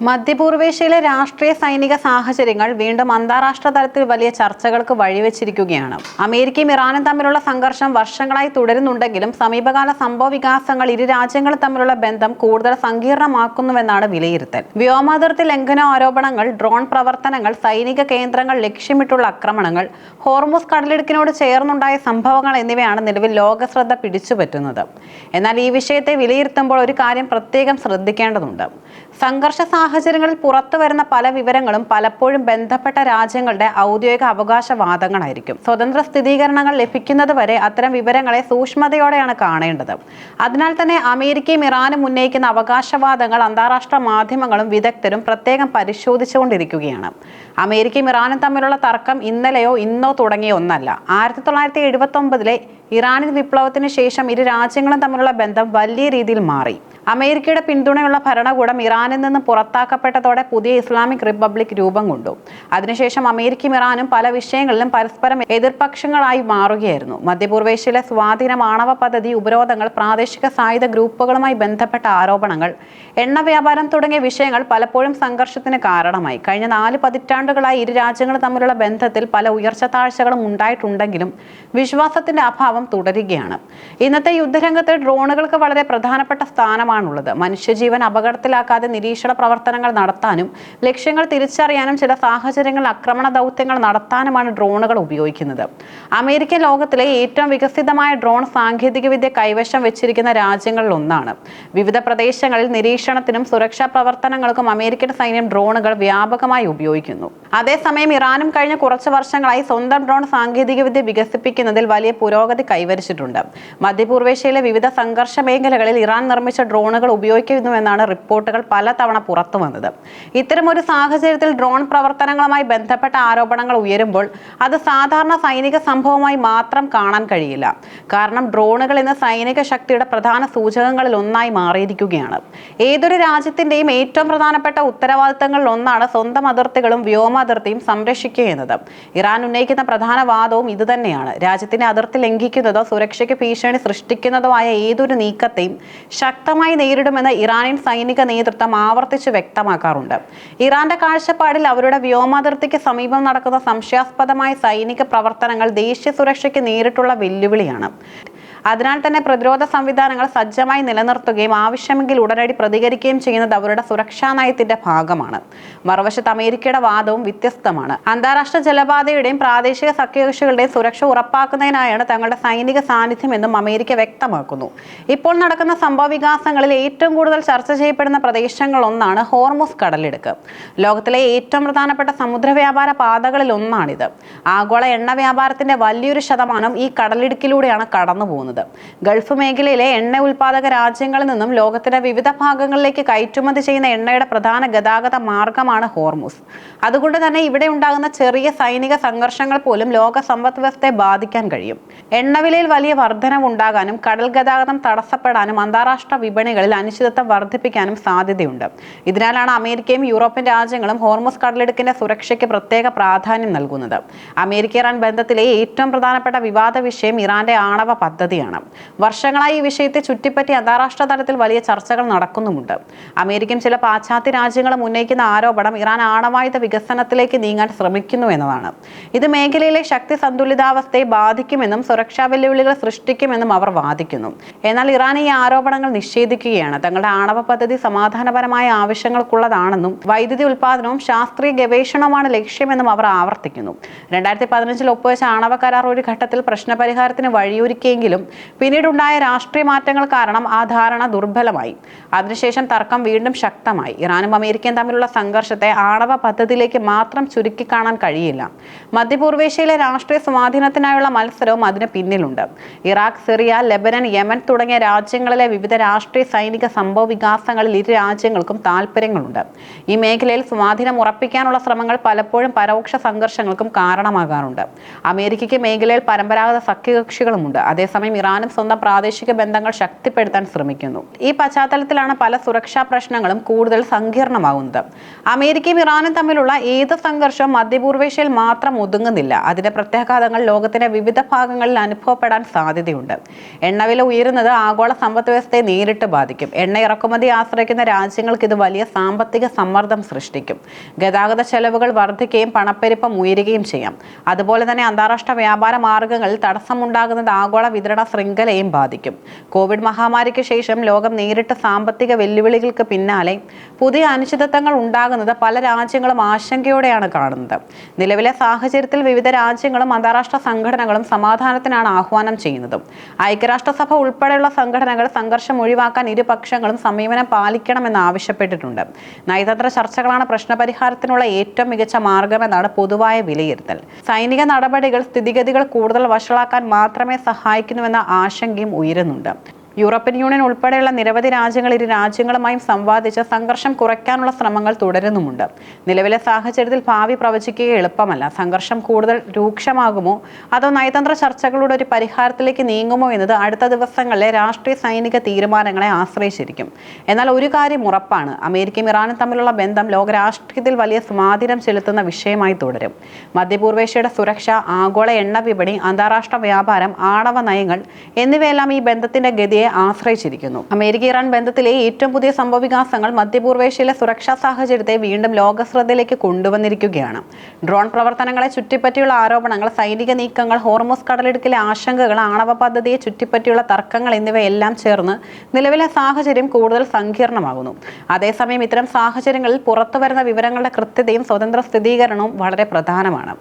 മധ്യപൂർവേഷ്യയിലെ രാഷ്ട്രീയ സൈനിക സാഹചര്യങ്ങൾ വീണ്ടും അന്താരാഷ്ട്ര തലത്തിൽ വലിയ ചർച്ചകൾക്ക് വഴിവെച്ചിരിക്കുകയാണ്. അമേരിക്കയും ഇറാനും തമ്മിലുള്ള സംഘർഷം വർഷങ്ങളായി തുടരുന്നുണ്ടെങ്കിലും സമീപകാല സംഭവ വികാസങ്ങൾ ഇരു രാജ്യങ്ങളും തമ്മിലുള്ള ബന്ധം കൂടുതൽ സങ്കീർണമാക്കുന്നുവെന്നാണ് വിലയിരുത്തൽ. വ്യോമാതിർത്തി ലംഘന ആരോപണങ്ങൾ, ഡ്രോൺ പ്രവർത്തനങ്ങൾ, സൈനിക കേന്ദ്രങ്ങൾ ലക്ഷ്യമിട്ടുള്ള ആക്രമണങ്ങൾ, ഹോർമുസ് കടലിടുക്കിനോട് ചേർന്നുണ്ടായ സംഭവങ്ങൾ എന്നിവയാണ് നിലവിൽ ലോക ശ്രദ്ധ പിടിച്ചുപറ്റുന്നത്. എന്നാൽ ഈ വിഷയത്തെ വിലയിരുത്തുമ്പോൾ ഒരു കാര്യം പ്രത്യേകം ശ്രദ്ധിക്കേണ്ടതുണ്ട്. സംഘർഷ സാഹചര്യങ്ങളിൽ പുറത്തു വരുന്ന പല വിവരങ്ങളും പലപ്പോഴും ബന്ധപ്പെട്ട രാജ്യങ്ങളുടെ ഔദ്യോഗിക അവകാശവാദങ്ങളായിരിക്കും. സ്വതന്ത്ര സ്ഥിരീകരണങ്ങൾ ലഭിക്കുന്നതുവരെ അത്തരം വിവരങ്ങളെ സൂക്ഷ്മതയോടെയാണ് കാണേണ്ടത്. അതിനാൽ തന്നെ അമേരിക്കയും ഇറാനും ഉന്നയിക്കുന്ന അവകാശവാദങ്ങൾ അന്താരാഷ്ട്ര മാധ്യമങ്ങളും വിദഗ്ധരും പ്രത്യേകം പരിശോധിച്ചുകൊണ്ടിരിക്കുകയാണ്. അമേരിക്കയും ഇറാനും തമ്മിലുള്ള തർക്കം ഇന്നലെയോ ഇന്നോ തുടങ്ങിയ ഒന്നല്ല. 1979 ഇറാനിയൻ വിപ്ലവത്തിന് ശേഷം ഇരു രാജ്യങ്ങളും തമ്മിലുള്ള ബന്ധം വലിയ രീതിയിൽ മാറി. അമേരിക്കയുടെ പിന്തുണയുള്ള ഭരണകൂടം ഇറാനിൽ നിന്ന് പുറത്താക്കപ്പെട്ടതോടെ പുതിയ ഇസ്ലാമിക് റിപ്പബ്ലിക് രൂപം കൊണ്ടു. അതിനുശേഷം അമേരിക്കയും ഇറാനും പല വിഷയങ്ങളിലും പരസ്പരം എതിർപക്ഷങ്ങളായി മാറുകയായിരുന്നു. മധ്യപൂർവേഷ്യയിലെ സ്വാധീനം, ആണവ പദ്ധതി, ഉപരോധങ്ങൾ, പ്രാദേശിക സായുധ ഗ്രൂപ്പുകളുമായി ബന്ധപ്പെട്ട ആരോപണങ്ങൾ, എണ്ണ വ്യാപാരം തുടങ്ങിയ വിഷയങ്ങൾ പലപ്പോഴും സംഘർഷത്തിന് കാരണമായി. കഴിഞ്ഞ 4 പതിറ്റാണ്ടുകളായി ഇരു രാജ്യങ്ങളും തമ്മിലുള്ള ബന്ധത്തിൽ പല ഉയർച്ച താഴ്ചകളും ഉണ്ടായിട്ടുണ്ടെങ്കിലും വിശ്വാസത്തിന്റെ അഭാവം തുടരുകയാണ്. ഇന്നത്തെ യുദ്ധരംഗത്ത് ഡ്രോണുകൾക്ക് വളരെ പ്രധാനപ്പെട്ട സ്ഥാനമാണുള്ളത്. മനുഷ്യജീവൻ അപകടത്തിലാക്കാതെ നിരീക്ഷണ പ്രവർത്തനങ്ങൾ നടത്താനും ലക്ഷ്യങ്ങൾ തിരിച്ചറിയാനും ചില സാഹചര്യങ്ങളിൽ ആക്രമണ ദൗത്യങ്ങൾ നടത്താനുമാണ് ഡ്രോണുകൾ ഉപയോഗിക്കുന്നത്. അമേരിക്ക ലോകത്തിലെ ഏറ്റവും വികസിതമായ ഡ്രോൺ സാങ്കേതികവിദ്യ കൈവശം വെച്ചിരിക്കുന്ന രാജ്യങ്ങളിൽ ഒന്നാണ്. വിവിധ പ്രദേശങ്ങളിൽ നിരീക്ഷണത്തിനും സുരക്ഷാ പ്രവർത്തനങ്ങൾക്കും അമേരിക്കൻ സൈന്യം ഡ്രോണുകൾ വ്യാപകമായി ഉപയോഗിക്കുന്നു. അതേസമയം ഇറാനും കഴിഞ്ഞ കുറച്ച് വർഷങ്ങളായി സ്വന്തം ഡ്രോൺ സാങ്കേതികവിദ്യ വികസിപ്പിക്കുന്നതിൽ വലിയ പുരോഗതി കൈവരിച്ചിട്ടുണ്ട്. മധ്യപൂർവേഷ്യയിലെ വിവിധ സംഘർഷ മേഖലകളിൽ ഇറാൻ നിർമ്മിച്ച ഡ്രോണുകൾ ഉപയോഗിക്കുന്നുവെന്നാണ് റിപ്പോർട്ടുകൾ പലതവണ പുറത്തു വന്നത്. ഇത്തരമൊരു സാഹചര്യത്തിൽ ഡ്രോൺ പ്രവർത്തനങ്ങളുമായി ബന്ധപ്പെട്ട ആരോപണങ്ങൾ ഉയരുമ്പോൾ അത് സാധാരണ സൈനിക സംഭവമായി മാത്രം കാണാൻ കഴിയില്ല. കാരണം ഡ്രോണുകൾ ഇന്ന് സൈനിക ശക്തിയുടെ പ്രധാന സൂചകങ്ങളിൽ ഒന്നായി മാറിയിരിക്കുകയാണ്. ഏതൊരു രാജ്യത്തിന്റെയും ഏറ്റവും പ്രധാനപ്പെട്ട ഉത്തരവാദിത്തങ്ങളിൽ ഒന്നാണ് സ്വന്തം അതിർത്തികളും വ്യോമാതിർത്തിയും സംരക്ഷിക്കുക എന്നത്. ഇറാൻ ഉന്നയിക്കുന്ന പ്രധാന വാദവും ഇതുതന്നെയാണ്. രാജ്യത്തിന്റെ അതിർത്തി ലംഘിക്കുന്നതോ സുരക്ഷയ്ക്ക് ഭീഷണി സൃഷ്ടിക്കുന്നതോ ആയ ഏതൊരു നീക്കത്തെയും ശക്തമായി നേരിടുമെന്ന് ഇറാനിയൻ സൈനിക നേതൃത്വം ആവർത്തിച്ച് വ്യക്തമാക്കാറുണ്ട്. ഇറാന്റെ കാഴ്ചപ്പാടിൽ അവരുടെ വ്യോമാതിർത്തിക്ക് സമീപം നടക്കുന്ന സംശയാസ്പദമായ സൈനിക പ്രവർത്തനങ്ങൾ ദേശീയ സുരക്ഷയ്ക്ക് നേരിട്ടുള്ള വെല്ലുവിളിയാണ്. അതിനാൽ തന്നെ പ്രതിരോധ സംവിധാനങ്ങൾ സജ്ജമായി നിലനിർത്തുകയും ആവശ്യമെങ്കിൽ ഉടനടി പ്രതികരിക്കുകയും ചെയ്യുന്നത് അവരുടെ സുരക്ഷാ നയത്തിന്റെ ഭാഗമാണ്. മറുവശത്ത് അമേരിക്കയുടെ വാദവും വ്യത്യസ്തമാണ്. അന്താരാഷ്ട്ര ജലപാതയുടെയും പ്രാദേശിക സഖ്യകക്ഷികളുടെയും സുരക്ഷ ഉറപ്പാക്കുന്നതിനായാണ് തങ്ങളുടെ സൈനിക സാന്നിധ്യമെന്നും അമേരിക്ക വ്യക്തമാക്കുന്നു. ഇപ്പോൾ നടക്കുന്ന സംഭവ വികാസങ്ങളിൽ ഏറ്റവും കൂടുതൽ ചർച്ച ചെയ്യപ്പെടുന്ന പ്രദേശങ്ങളിലൊന്നാണ് ഹോർമുസ് കടലിടുക്ക്. ലോകത്തിലെ ഏറ്റവും പ്രധാനപ്പെട്ട സമുദ്ര വ്യാപാര പാതകളിൽ ഒന്നാണിത്. ആഗോള എണ്ണ വ്യാപാരത്തിന്റെ വലിയൊരു ശതമാനം ഈ കടലിടുക്കിലൂടെയാണ് കടന്നു പോകുന്നത്. ഗൾഫ് മേഖലയിലെ എണ്ണ ഉൽപാദക രാജ്യങ്ങളിൽ നിന്നും ലോകത്തിന്റെ വിവിധ ഭാഗങ്ങളിലേക്ക് കയറ്റുമതി ചെയ്യുന്ന എണ്ണയുടെ പ്രധാന ഗതാഗത മാർഗമാണ് ഹോർമുസ്. അതുകൊണ്ട് തന്നെ ഇവിടെ ഉണ്ടാകുന്ന ചെറിയ സൈനിക സംഘർഷങ്ങൾ പോലും ലോക സമ്പദ് വ്യവസ്ഥയെ ബാധിക്കാൻ കഴിയും. എണ്ണവിലയിൽ വലിയ വർധനവുണ്ടാകാനും കടൽ ഗതാഗതം തടസ്സപ്പെടാനും അന്താരാഷ്ട്ര വിപണികളിൽ അനിശ്ചിതത്വം വർദ്ധിപ്പിക്കാനും സാധ്യതയുണ്ട്. ഇതിനാലാണ് അമേരിക്കയും യൂറോപ്യൻ രാജ്യങ്ങളും ഹോർമുസ് കടലിടുക്കിന്റെ സുരക്ഷയ്ക്ക് പ്രത്യേക പ്രാധാന്യം നൽകുന്നത്. അമേരിക്ക ഇറാൻ ബന്ധത്തിലെ ഏറ്റവും പ്രധാനപ്പെട്ട വിവാദ വിഷയം ഇറാന്റെ ആണവ പദ്ധതിയാണ്. വർഷങ്ങളായി ഈ വിഷയത്തെ ചുറ്റിപ്പറ്റി അന്താരാഷ്ട്ര തലത്തിൽ വലിയ ചർച്ചകൾ നടക്കുന്നുമുണ്ട്. അമേരിക്കയും ചില പാശ്ചാത്യ രാജ്യങ്ങളും ഉന്നയിക്കുന്ന ആരോപണം ഇറാൻ ആണവായുധ വികസനത്തിലേക്ക് നീങ്ങാൻ ശ്രമിക്കുന്നു എന്നതാണ്. ഇത് മേഖലയിലെ ശക്തി സന്തുലിതാവസ്ഥയെ ബാധിക്കുമെന്നും സുരക്ഷാ വെല്ലുവിളികൾ സൃഷ്ടിക്കുമെന്നും അവർ വാദിക്കുന്നു. എന്നാൽ ഇറാൻ ഈ ആരോപണങ്ങൾ നിഷേധിക്കുകയാണ്. തങ്ങളുടെ ആണവ പദ്ധതി സമാധാനപരമായ ആവശ്യങ്ങൾക്കുള്ളതാണെന്നും വൈദ്യുതി ഉൽപാദനവും ശാസ്ത്രീയ ഗവേഷണവുമാണ് ലക്ഷ്യമെന്നും അവർ ആവർത്തിക്കുന്നു. 2015 ഒപ്പുവെച്ച ആണവ കരാർ ഒരു ഘട്ടത്തിൽ പ്രശ്നപരിഹാരത്തിന് വഴിയൊരുക്കിയെങ്കിലും പിന്നീടുണ്ടായ രാഷ്ട്രീയ മാറ്റങ്ങൾ കാരണം ആ ധാരണ ദുർബലമായി. അതിനുശേഷം തർക്കം വീണ്ടും ശക്തമായി. ഇറാനും അമേരിക്കയും തമ്മിലുള്ള സംഘർഷത്തെ ആണവ പദ്ധതിയിലേക്ക് മാത്രം ചുരുക്കി കാണാൻ കഴിയില്ല. മധ്യപൂർവേഷ്യയിലെ രാഷ്ട്രീയ സ്വാധീനത്തിനായുള്ള മത്സരവും അതിന് പിന്നിലുണ്ട്. ഇറാഖ്, സിറിയ, ലെബനൻ, യമൻ തുടങ്ങിയ രാജ്യങ്ങളിലെ വിവിധ രാഷ്ട്രീയ സൈനിക സംഭവ വികാസങ്ങളിൽ ഇരു രാജ്യങ്ങൾക്കും താല്പര്യങ്ങളുണ്ട്. ഈ മേഖലയിൽ സ്വാധീനം ഉറപ്പിക്കാനുള്ള ശ്രമങ്ങൾ പലപ്പോഴും പരോക്ഷ സംഘർഷങ്ങൾക്കും കാരണമാകാറുണ്ട്. അമേരിക്കയ്ക്ക് മേഖലയിൽ പരമ്പരാഗത സഖ്യകക്ഷികളുമുണ്ട്. അതേസമയം ഇറാനും സ്വന്തം പ്രാദേശിക ബന്ധങ്ങൾ ശക്തിപ്പെടുത്താൻ ശ്രമിക്കുന്നു. ഈ പശ്ചാത്തലത്തിലാണ് പല സുരക്ഷാ പ്രശ്നങ്ങളും കൂടുതൽ സങ്കീർണമാകുന്നത്. അമേരിക്കയും ഇറാനും തമ്മിലുള്ള ഏത് സംഘർഷവും മധ്യപൂർവേഷ്യയിൽ മാത്രം ഒതുങ്ങുന്നില്ല. അതിന്റെ പ്രത്യാഘാതങ്ങൾ ലോകത്തിന്റെ വിവിധ ഭാഗങ്ങളിൽ അനുഭവപ്പെടാൻ സാധ്യതയുണ്ട്. എണ്ണവില ഉയരുന്നത് ആഗോള സമ്പദ് വ്യവസ്ഥയെ നേരിട്ട് ബാധിക്കും. എണ്ണ ഇറക്കുമതി ആശ്രയിക്കുന്ന രാജ്യങ്ങൾക്ക് ഇത് വലിയ സാമ്പത്തിക സമ്മർദ്ദം സൃഷ്ടിക്കും. ഗതാഗത ചെലവുകൾ വർദ്ധിക്കുകയും പണപ്പെരുപ്പം ഉയരുകയും ചെയ്യാം. അതുപോലെ തന്നെ അന്താരാഷ്ട്ര വ്യാപാര മാർഗങ്ങളിൽ തടസ്സമുണ്ടാകുന്നത് ആഗോള വിതരണ ശൃംഖലയും ബാധിക്കും. കോവിഡ് മഹാമാരിക്ക് ശേഷം ലോകം നേരിട്ട സാമ്പത്തിക വെല്ലുവിളികൾക്ക് പിന്നാലെ പുതിയ അനിശ്ചിതത്വങ്ങൾ ഉണ്ടാകുന്നത് പല രാജ്യങ്ങളും ആശങ്കയോടെയാണ് കാണുന്നത്. നിലവിലെ സാഹചര്യത്തിൽ വിവിധ രാജ്യങ്ങളും അന്താരാഷ്ട്ര സംഘടനകളും സമാധാനത്തിനാണ് ആഹ്വാനം ചെയ്യുന്നത്. ഐക്യരാഷ്ട്രസഭ ഉൾപ്പെടെയുള്ള സംഘടനകൾ സംഘർഷം ഒഴിവാക്കാൻ ഇരുപക്ഷങ്ങളും സമീപനം പാലിക്കണമെന്ന് ആവശ്യപ്പെട്ടിട്ടുണ്ട്. നയതന്ത്ര ചർച്ചകളാണ് പ്രശ്നപരിഹാരത്തിനുള്ള ഏറ്റവും മികച്ച മാർഗമെന്നാണ് പൊതുവായ വിലയിരുത്തൽ. സൈനിക നടപടികൾ സ്ഥിതിഗതികൾ കൂടുതൽ വഷളാക്കാൻ മാത്രമേ സഹായിക്കുന്നുവെന്ന ആശങ്കയും ഉയരുന്നുണ്ട്. യൂറോപ്യൻ യൂണിയൻ ഉൾപ്പെടെയുള്ള നിരവധി രാജ്യങ്ങൾ ഇരു രാജ്യങ്ങളുമായും സംവാദിച്ച് സംഘർഷം കുറയ്ക്കാനുള്ള ശ്രമങ്ങൾ തുടരുന്നുമുണ്ട്. നിലവിലെ സാഹചര്യത്തിൽ ഭാവി പ്രവചിക്കുക എളുപ്പമല്ല. സംഘർഷം കൂടുതൽ രൂക്ഷമാകുമോ അതോ നയതന്ത്ര ചർച്ചകളുടെ ഒരു പരിഹാരത്തിലേക്ക് നീങ്ങുമോ എന്നത് അടുത്ത ദിവസങ്ങളിലെ രാഷ്ട്രീയ സൈനിക തീരുമാനങ്ങളെ ആശ്രയിച്ചിരിക്കും. എന്നാൽ ഒരു കാര്യം ഉറപ്പാണ്, അമേരിക്കയും ഇറാനും തമ്മിലുള്ള ബന്ധം ലോകരാഷ്ട്രീയത്തിൽ വലിയ സ്വാധീനം ചെലുത്തുന്ന വിഷയമായി തുടരും. മധ്യപൂർവേഷ്യയുടെ സുരക്ഷ, ആഗോള എണ്ണ വിപണി, അന്താരാഷ്ട്ര വ്യാപാരം, ആണവ നയങ്ങൾ എന്നിവയെല്ലാം ഈ ബന്ധത്തിന്റെ ഗതിയെ ആശ്രയിച്ചിരിക്കുന്നു. അമേരിക്ക ഇറാൻ ബന്ധത്തിലെ ഏറ്റവും പുതിയ സംഭവവികാസങ്ങൾ മധ്യപൂർവേഷ്യയിലെ സുരക്ഷാ സാഹചര്യത്തെ വീണ്ടും ലോകശ്രദ്ധയിലേക്ക് കൊണ്ടുവന്നിരിക്കുകയാണ്. ഡ്രോൺ പ്രവർത്തനങ്ങളെ ചുറ്റിപ്പറ്റിയുള്ള ആരോപണങ്ങൾ, സൈനിക നീക്കങ്ങൾ, ഹോർമുസ് കടലിടുക്കിലെ ആശങ്കകൾ, ആണവ പദ്ധതിയെ ചുറ്റിപ്പറ്റിയുള്ള തർക്കങ്ങൾ എന്നിവയെല്ലാം ചേർന്ന് നിലവിലെ സാഹചര്യം കൂടുതൽ സങ്കീർണമാകുന്നു. അതേസമയം ഇത്തരം സാഹചര്യങ്ങളിൽ പുറത്തുവരുന്ന വിവരങ്ങളുടെ കൃത്യതയും സ്വതന്ത്ര സ്ഥിരീകരണവും വളരെ പ്രധാനമാണ്.